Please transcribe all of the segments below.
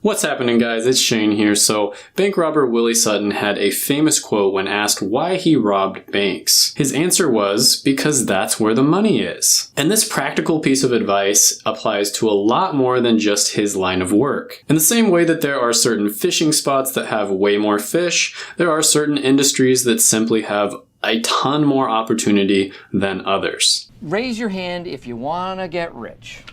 What's happening, guys? It's Shane here. So, bank robber Willie Sutton had a famous quote when asked why he robbed banks. His answer was, because that's where the money is. And this practical piece of advice applies to a lot more than just his line of work. In the same way that there are certain fishing spots that have way more fish, there are certain industries that simply have a ton more opportunity than others. Raise your hand if you want to get rich.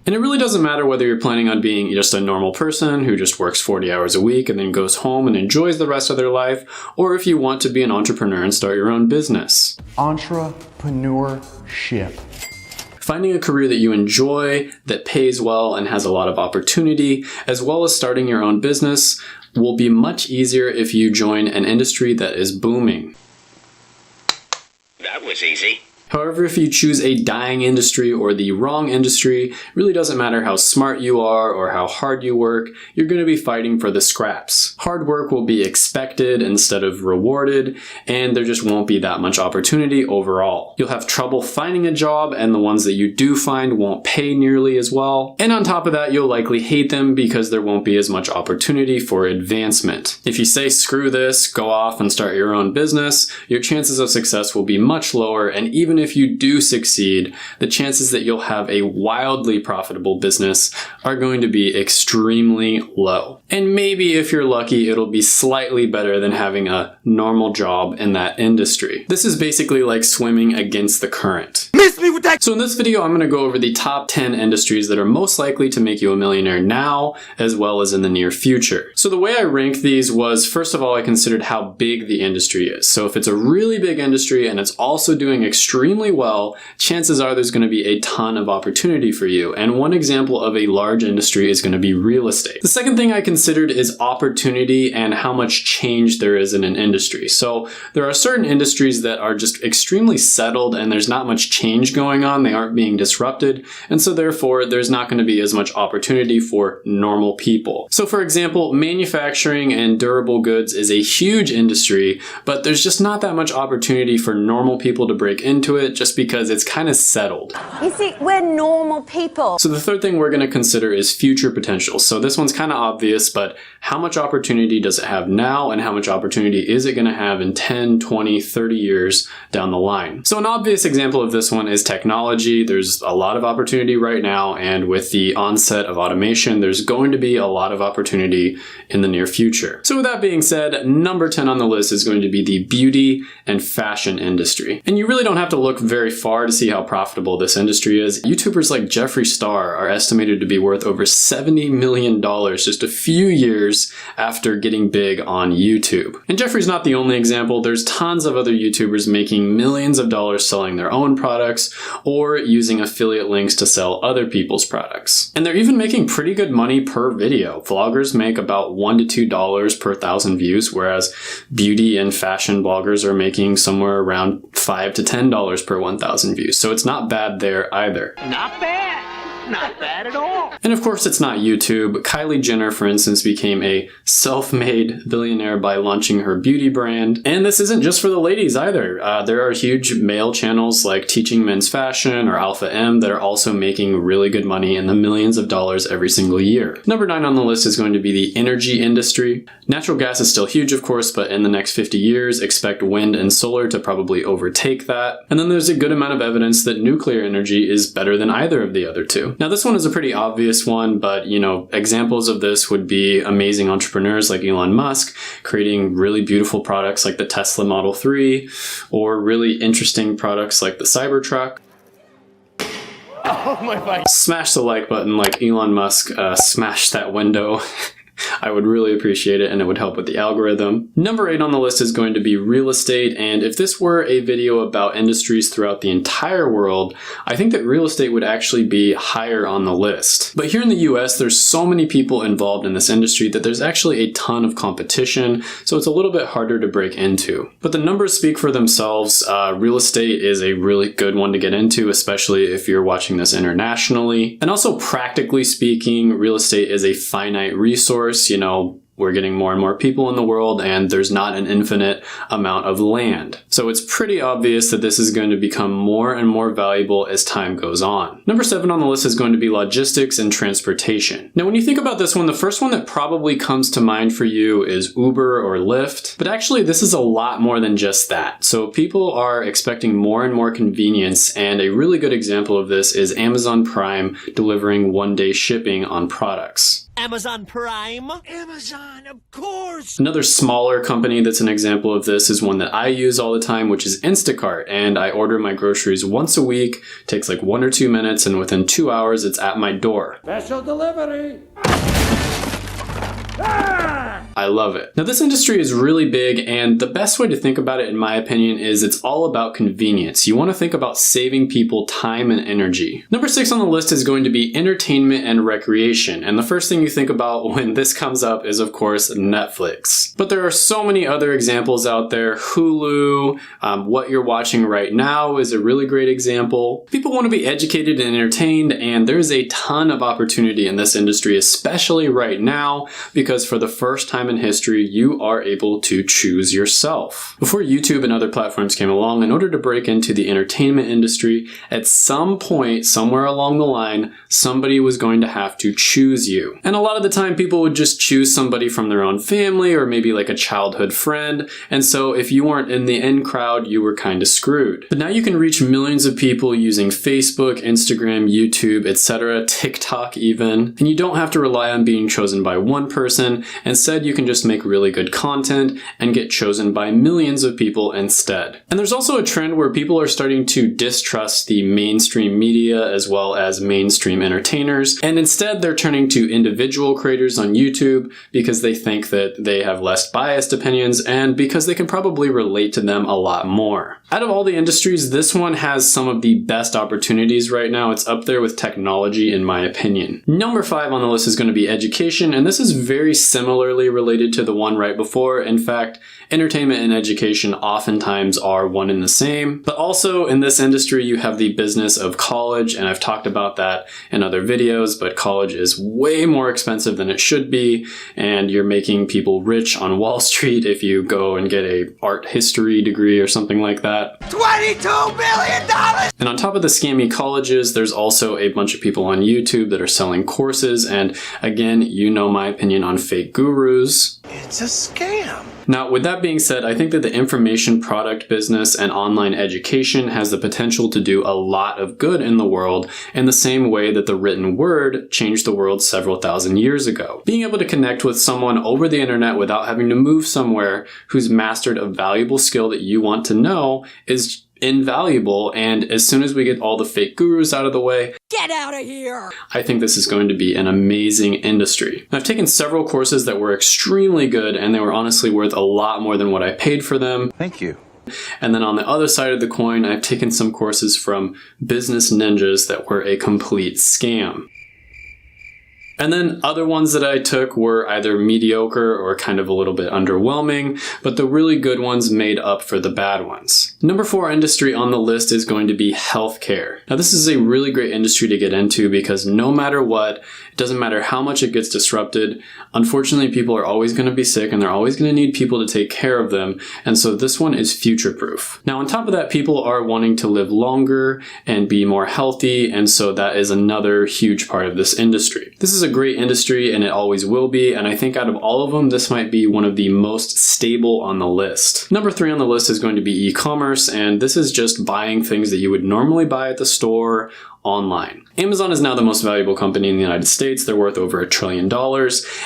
And it really doesn't matter whether you're planning on being just a normal person who just works 40 hours a week and then goes home and enjoys the rest of their life, or if you want to be an entrepreneur and start your own business. Entrepreneurship. Finding a career that you enjoy, that pays well and has a lot of opportunity, as well as starting your own business, will be much easier if you join an industry that is booming. That was easy. However, if you choose a dying industry or the wrong industry, it really doesn't matter how smart you are or how hard you work, you're going to be fighting for the scraps. Hard work will be expected instead of rewarded, and there just won't be that much opportunity overall. You'll have trouble finding a job, and the ones that you do find won't pay nearly as well. And on top of that, you'll likely hate them because there won't be as much opportunity for advancement. If you say screw this, go off and start your own business, your chances of success will be much lower, and even if you do succeed, the chances that you'll have a wildly profitable business are going to be extremely low. And maybe if you're lucky, it'll be slightly better than having a normal job in that industry. This is basically like swimming against the current. Miss me with that! So in this video, I'm going to go over the top 10 industries that are most likely to make you a millionaire now, as well as in the near future. So the way I ranked these was, first of all, I considered how big the industry is. So if it's a really big industry and it's also doing extremely well, chances are there's going to be a ton of opportunity for you. And one example of a large industry is going to be real estate. The second thing I considered is opportunity and how much change there is in an industry. So there are certain industries that are just extremely settled and there's not much change going on. They aren't being disrupted. And so therefore, there's not going to be as much opportunity for normal people. So for example, manufacturing and durable goods is a huge industry, but there's just not that much opportunity for normal people to break into it just because it's kind of settled. You see, we're normal people. So the third thing we're going to consider is future potential. So this one's kind of obvious, but how much opportunity does it have now and how much opportunity is it going to have in 10, 20, 30 years down the line? So an obvious example of this one is technology. There's a lot of opportunity right now, and with the onset of automation, there's going to be a lot of opportunity in the near future. So with that being said, number 10 on the list is going to be the beauty and fashion industry. And you really don't have to look very far to see how profitable this industry is. YouTubers like Jeffree Star are estimated to be worth over $70 million just a few years after getting big on YouTube. And Jeffree's not the only example. There's tons of other YouTubers making millions of dollars selling their own products or using affiliate links to sell other people's products. And they're even making pretty good money per video. Vloggers make about $1 to $2 per 1,000 views, whereas beauty and fashion bloggers are making somewhere around $5 to $10 per 1,000 views. So it's not bad there either. Not bad. Not bad at all. And of course, it's not YouTube. Kylie Jenner, for instance, became a self-made billionaire by launching her beauty brand. And this isn't just for the ladies either. There are huge male channels like Teaching Men's Fashion or Alpha M that are also making really good money in the millions of dollars every single year. Number 9 on the list is going to be the energy industry. Natural gas is still huge, of course, but in the next 50 years, expect wind and solar to probably overtake that. And then there's a good amount of evidence that nuclear energy is better than either of the other two. Now, this one is a pretty obvious one, but examples of this would be amazing entrepreneurs like Elon Musk creating really beautiful products like the Tesla Model 3 or really interesting products like the Cybertruck. Oh my God. Smash the like button like Elon Musk smashed that window. I would really appreciate it, and it would help with the algorithm. Number 8 on the list is going to be real estate, and if this were a video about industries throughout the entire world, I think that real estate would actually be higher on the list. But here in the US, there's so many people involved in this industry that there's actually a ton of competition, so it's a little bit harder to break into. But the numbers speak for themselves. Real estate is a really good one to get into, especially if you're watching this internationally. And also, practically speaking, real estate is a finite resource. we're getting more and more people in the world, and there's not an infinite amount of land. So it's pretty obvious that this is going to become more and more valuable as time goes on. Number 7 on the list is going to be logistics and transportation. Now, when you think about this one, the first one that probably comes to mind for you is Uber or Lyft, but actually this is a lot more than just that. So people are expecting more and more convenience, and a really good example of this is Amazon Prime delivering one-day shipping on products. Amazon Prime? Amazon, of course! Another smaller company that's an example of this is one that I use all the time, which is Instacart, and I order my groceries once a week. It takes like 1 or 2 minutes, and within 2 hours it's at my door. Special delivery. I love it. Now, this industry is really big, and the best way to think about it, in my opinion, is it's all about convenience. You want to think about saving people time and energy. Number 6 on the list is going to be entertainment and recreation, and the first thing you think about when this comes up is, of course, Netflix. But there are so many other examples out there. Hulu, what you're watching right now is a really great example. People want to be educated and entertained, and there's a ton of opportunity in this industry, especially right now, because for the first time in history, you are able to choose yourself. Before YouTube and other platforms came along, in order to break into the entertainment industry, at some point, somewhere along the line, somebody was going to have to choose you. And a lot of the time, people would just choose somebody from their own family or maybe like a childhood friend. And so if you weren't in the in crowd, you were kind of screwed. But now you can reach millions of people using Facebook, Instagram, YouTube, etc., TikTok even. And you don't have to rely on being chosen by one person. Instead, you can just make really good content and get chosen by millions of people instead. And there's also a trend where people are starting to distrust the mainstream media as well as mainstream entertainers, and instead they're turning to individual creators on YouTube because they think that they have less biased opinions and because they can probably relate to them a lot more. Out of all the industries, this one has some of the best opportunities right now. It's up there with technology, in my opinion. Number 5 on the list is going to be education, and this is very similarly related to the one right before. In fact, entertainment and education oftentimes are one and the same. But also in this industry, you have the business of college, and I've talked about that in other videos, but college is way more expensive than it should be, and you're making people rich on Wall Street if you go and get a art history degree or something like that. $22 billion! And on top of the scammy colleges, there's also a bunch of people on YouTube that are selling courses, and again, you know my opinion on fake gurus. It's a scam. Now, with that being said, I think that the information product business and online education has the potential to do a lot of good in the world in the same way that the written word changed the world several thousand years ago. Being able to connect with someone over the internet without having to move somewhere who's mastered a valuable skill that you want to know is invaluable, and as soon as we get all the fake gurus out of the way, Get out of here! I think this is going to be an amazing industry. I've taken several courses that were extremely good, and they were honestly worth a lot more than what I paid for them. Thank you. And then on the other side of the coin, I've taken some courses from business ninjas that were a complete scam. And then other ones that I took were either mediocre or kind of a little bit underwhelming, but the really good ones made up for the bad ones. Number 4 industry on the list is going to be healthcare. Now, this is a really great industry to get into because no matter what, it doesn't matter how much it gets disrupted, unfortunately people are always going to be sick and they're always going to need people to take care of them, and so this one is future-proof. Now, on top of that, people are wanting to live longer and be more healthy, and so that is another huge part of this industry. This is a great industry and it always will be, and I think out of all of them, this might be one of the most stable on the list. Number 3 on the list is going to be e-commerce, and this is just buying things that you would normally buy at the store online. Amazon is now the most valuable company in the United States. They're worth over $1 trillion.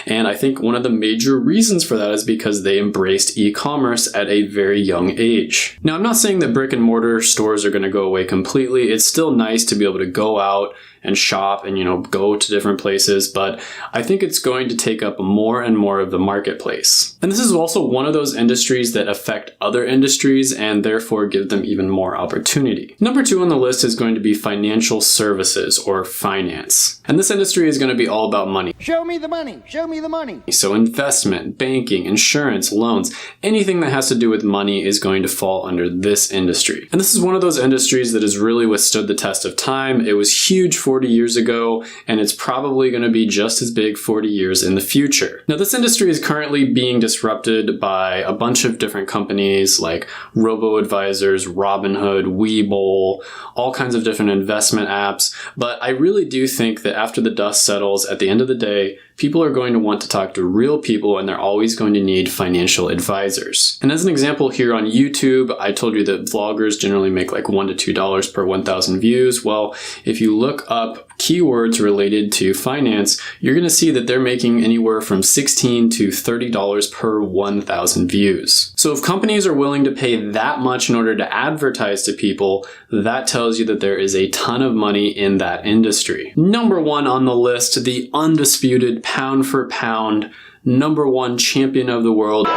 And I think one of the major reasons for that is because they embraced e-commerce at a very young age. Now, I'm not saying that brick and mortar stores are going to go away completely. It's still nice to be able to go out and shop and, go to different places, but I think it's going to take up more and more of the marketplace. And this is also one of those industries that affect other industries and therefore give them even more opportunity. Number 2 on the list is going to be financial services or finance. And this industry is going to be all about money. Show me the money. Show me the money. So investment, banking, insurance, loans, anything that has to do with money is going to fall under this industry. And this is one of those industries that has really withstood the test of time. It was huge 4 40 years ago, and it's probably going to be just as big 40 years in the future. Now, this industry is currently being disrupted by a bunch of different companies like robo-advisors, Robinhood, Webull, all kinds of different investment apps. But I really do think that after the dust settles, at the end of the day, people are going to want to talk to real people, and they're always going to need financial advisors. And as an example, here on YouTube, I told you that vloggers generally make like $1 to $2 per 1,000 views. Well, if you look up keywords related to finance, you're going to see that they're making anywhere from $16 to $30 per 1,000 views. So if companies are willing to pay that much in order to advertise to people, that tells you that there is a ton of money in that industry. Number one on the list, the undisputed pound for pound #1 champion of the world.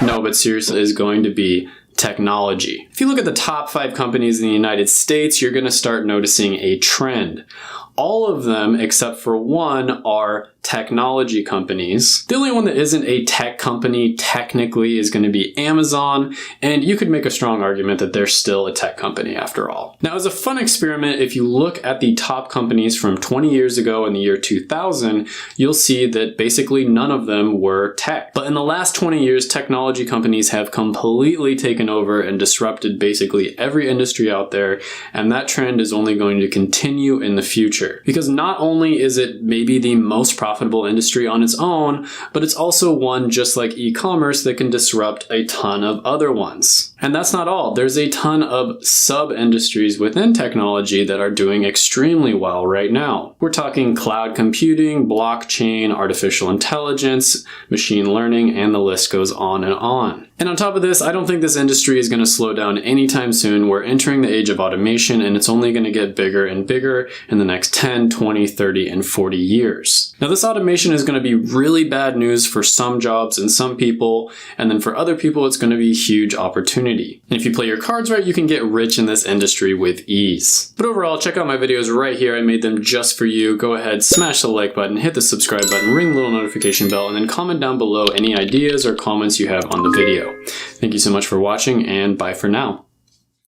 No, but seriously, is going to be technology. If you look at the top 5 companies in the United States, you're going to start noticing a trend. All of them, except for one, are technology companies. The only one that isn't a tech company technically is going to be Amazon, and you could make a strong argument that they're still a tech company after all. Now, as a fun experiment, if you look at the top companies from 20 years ago in the year 2000, you'll see that basically none of them were tech. But in the last 20 years, technology companies have completely taken over and disrupted basically every industry out there, and that trend is only going to continue in the future. Because not only is it maybe the most profitable industry on its own, but it's also one just like e-commerce that can disrupt a ton of other ones. And that's not all. There's a ton of sub-industries within technology that are doing extremely well right now. We're talking cloud computing, blockchain, artificial intelligence, machine learning, and the list goes on and on. And on top of this, I don't think this industry is going to slow down anytime soon. We're entering the age of automation, and it's only going to get bigger and bigger in the next 10, 20, 30, and 40 years. Now, this automation is going to be really bad news for some jobs and some people, and then for other people, it's going to be a huge opportunity. And if you play your cards right, you can get rich in this industry with ease. But overall, check out my videos right here. I made them just for you. Go ahead, smash the like button, hit the subscribe button, ring the little notification bell, and then comment down below any ideas or comments you have on the video. Thank you so much for watching, and bye for now.